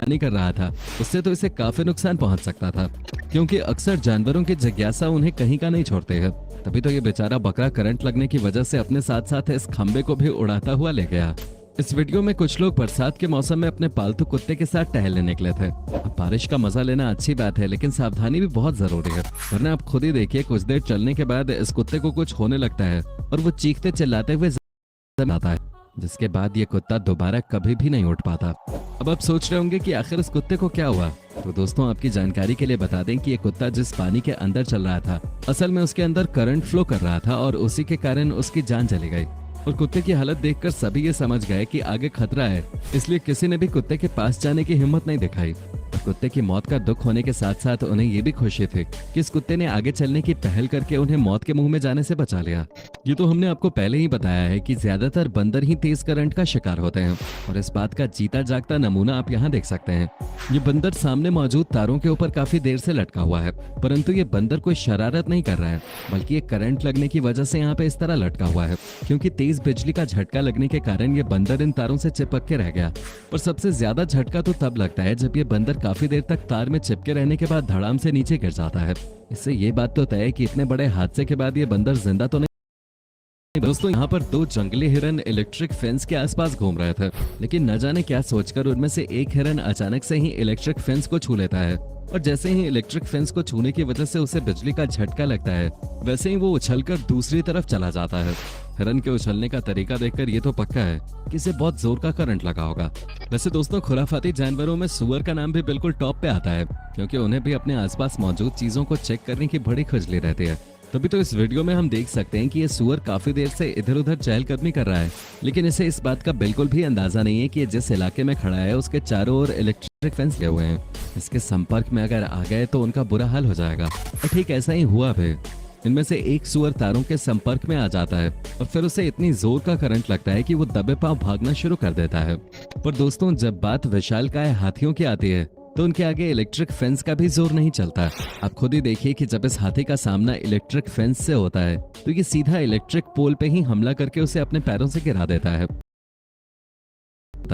नहीं कर रहा था, उससे तो इसे काफी नुकसान पहुंच सकता था, क्योंकि अक्सर जानवरों की जिज्ञासा उन्हें कहीं का नहीं छोड़ते हैं। तभी तो ये बेचारा बकरा करंट लगने की वजह से अपने साथ साथ इस खंबे को भी उड़ाता हुआ ले गया। इस वीडियो में कुछ लोग बरसात के मौसम में अपने पालतू कुत्ते के साथ टहलने निकले थे। अब बारिश का मजा लेना अच्छी बात है, लेकिन सावधानी भी बहुत जरूरी है, वरना आप खुद ही देखिए कुछ देर चलने के बाद इस कुत्ते को कुछ होने लगता है और वो चीखते चिल्लाते हुए जमीन आता है, जिसके बाद ये कुत्ता दोबारा कभी भी नहीं उठ पाता। अब आप सोच रहे होंगे कि आखिर इस कुत्ते को क्या हुआ, तो दोस्तों आपकी जानकारी के लिए बता दें कि ये कुत्ता जिस पानी के अंदर चल रहा था, असल में उसके अंदर करंट फ्लो कर रहा था और उसी के कारण उसकी जान चली गई। और कुत्ते की हालत देखकर सभी ये समझ गए कि आगे खतरा है, इसलिए किसी ने भी कुत्ते के पास जाने की हिम्मत नहीं दिखाई। और कुत्ते की मौत का दुख होने के साथ साथ उन्हें ये भी खुशी थी कि इस कुत्ते ने आगे चलने की पहल करके उन्हें मौत के मुंह में जाने से बचा लिया। ये तो हमने आपको पहले ही बताया है कि ज्यादातर बंदर ही तेज करंट का शिकार होते हैं, और इस बात का जीता जागता नमूना आप यहाँ देख सकते हैं। ये बंदर सामने मौजूद तारों के ऊपर काफी देर से लटका हुआ है, परंतु ये बंदर कोई शरारत नहीं कर रहा है, बल्कि ये करंट लगने की वजह से यहाँ पे इस तरह लटका हुआ है, क्योंकि तेज बिजली का झटका लगने के कारण ये बंदर इन तारों से चिपक के रह गया। और सबसे ज्यादा झटका तो तब लगता है जब ये बंदर काफी देर तक तार में चिपके रहने के बाद धड़ाम से नीचे गिर जाता है। इससे ये बात तो तय है कि इतने बड़े हादसे के बाद ये बंदर जिंदा तो नहीं। दोस्तों यहाँ पर दो जंगली हिरन इलेक्ट्रिक फेंस के आसपास घूम रहे थे, लेकिन न जाने क्या सोचकर उनमें से एक हिरन अचानक से ही इलेक्ट्रिक फेंस को छू लेता है, और जैसे ही इलेक्ट्रिक फेंस को छूने की वजह से उसे बिजली का झटका लगता है, वैसे ही वो उछलकर दूसरी तरफ चला जाता है। हिरन के उछलने का तरीका देखकर ये तो पक्का है कि इसे बहुत जोर का करंट लगा होगा। वैसे दोस्तों खुराफाती जानवरों में सुअर का नाम भी बिल्कुल टॉप पे आता है, क्योंकि उन्हें भी अपने आसपास मौजूद चीजों को चेक करने की बड़ी खुजली रहती है। तभी तो इस वीडियो में हम देख सकते हैं कि ये सुअर काफी देर से इधर उधर चहलकदमी कर रहा है, लेकिन इसे इस बात का बिल्कुल भी अंदाजा नहीं है कि ये जिस इलाके में खड़ा है उसके चारों ओर इलेक्ट्रिक फेंस लगे हुए हैं। इसके संपर्क में अगर आ गए तो उनका बुरा हाल हो जाएगा, और ठीक ऐसा ही हुआ भी। इनमें से एक सुअर तारों के संपर्क में आ जाता है और फिर उसे इतनी जोर का करंट लगता है कि वो दबे पांव भागना शुरू कर देता है। पर दोस्तों जब बात विशालकाय हाथियों की आती है तो उनके आगे इलेक्ट्रिक फेंस का भी जोर नहीं चलता। आप खुद ही देखिए कि जब इस हाथी का सामना इलेक्ट्रिक फेंस से होता है तो ये सीधा इलेक्ट्रिक पोल पे ही हमला करके उसे अपने पैरों से गिरा देता है।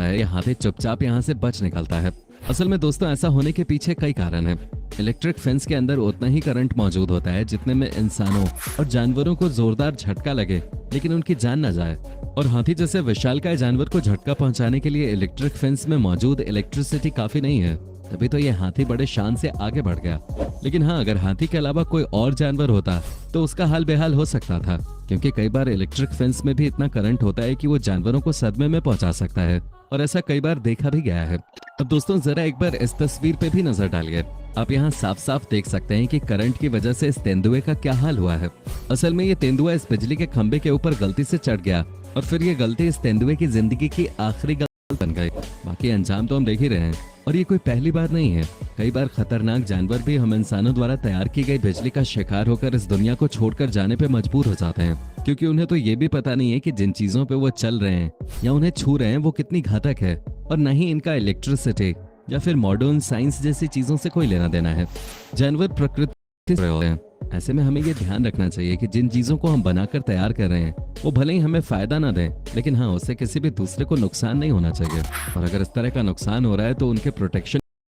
ये हाथी चुपचाप यहाँ से बच निकलता है। असल में दोस्तों ऐसा होने के पीछे कई कारण हैं। इलेक्ट्रिक फेंस के अंदर उतना ही करंट मौजूद होता है जितने में इंसानों और जानवरों को जोरदार झटका लगे लेकिन उनकी जान न जाए, और हाथी जैसे विशालकाय जानवर को झटका पहुंचाने के लिए इलेक्ट्रिक फेंस में मौजूद इलेक्ट्रिसिटी काफी नहीं है। तभी तो ये हाथी बड़े शान से आगे बढ़ गया। लेकिन हाँ, अगर हाथी के अलावा कोई और जानवर होता तो उसका हाल बेहाल हो सकता था, क्योंकि कई बार इलेक्ट्रिक फेंस में भी इतना करंट होता है कि वो जानवरों को सदमे में पहुंचा सकता है, और ऐसा कई बार देखा भी गया है। अब दोस्तों जरा एक बार इस तस्वीर पे भी नजर डालिए। आप यहाँ साफ साफ देख सकते हैं कि करंट की वजह से इस तेंदुए का क्या हाल हुआ है। असल में ये तेंदुआ इस बिजली के खंभे के ऊपर गलती से चढ़ गया, और फिर ये गलती इस तेंदुए की जिंदगी की आखिरी गलती बन गई। बाकी अंजाम तो हम देख ही रहे हैं, और ये कोई पहली बार नहीं है। कई बार खतरनाक जानवर भी हम इंसानों द्वारा तैयार की गई बिजली का शिकार होकर इस दुनिया को छोड़कर जाने पे मजबूर हो जाते हैं, क्योंकि उन्हें तो ये भी पता नहीं है कि जिन चीजों पे वो चल रहे हैं या उन्हें छू रहे हैं वो कितनी घातक है, और न ही इनका इलेक्ट्रिसिटी या फिर मॉडर्न साइंस जैसी चीजों से कोई लेना देना है। जानवर प्रकृति से होते हैं। ऐसे में हमें ये ध्यान रखना चाहिए कि जिन चीजों को हम बनाकर तैयार कर रहे हैं वो भले ही हमें फायदा ना दें, लेकिन हाँ उससे किसी भी दूसरे को नुकसान नहीं होना चाहिए, और अगर इस तरह का नुकसान हो रहा है तो उनके प्रोटेक्शन